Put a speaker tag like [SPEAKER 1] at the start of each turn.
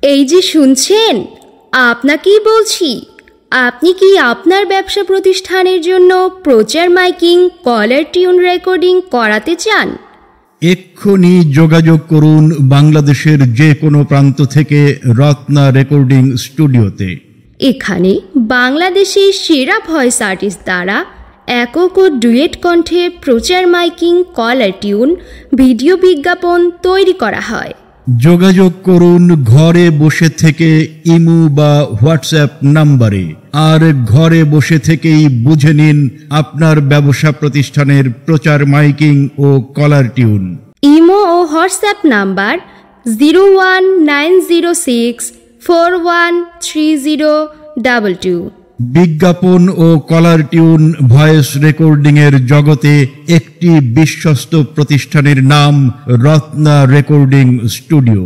[SPEAKER 1] এই যে শুনছেন, আপনাকেই বলছি। আপনি কি আপনার ব্যবসা প্রতিষ্ঠানের জন্য প্রচার মাইকিং, কলার টিউন রেকর্ডিং করাতে চান?
[SPEAKER 2] এক্ষুনি যোগাযোগ করুন বাংলাদেশের যে কোনো প্রান্ত থেকে রত্না রেকর্ডিং স্টুডিওতে।
[SPEAKER 1] এখানে বাংলাদেশের সেরা ভয়েস আর্টিস্ট দ্বারা একক ও ডুয়েট কণ্ঠে প্রচার মাইকিং, কলার টিউন, ভিডিও বিজ্ঞাপন তৈরি করা হয়।
[SPEAKER 2] যোগাযোগ করুন ঘরে বসে থেকে ইমো বা হোয়াটসঅ্যাপ নাম্বারে। আর ঘরে বসে থেকেই বুঝে নিন আপনার ব্যবসা প্রতিষ্ঠানের প্রচার মাইকিং ও কলার টিউন।
[SPEAKER 1] ইমো ও হোয়াটসঅ্যাপ নাম্বার 01906413022।
[SPEAKER 2] বিজ্ঞাপন ও কলার টিউন ভয়েস রেকর্ডিং এর জগতে একটি বিশ্বস্ত প্রতিষ্ঠানের নাম রত্না রেকর্ডিং স্টুডিও।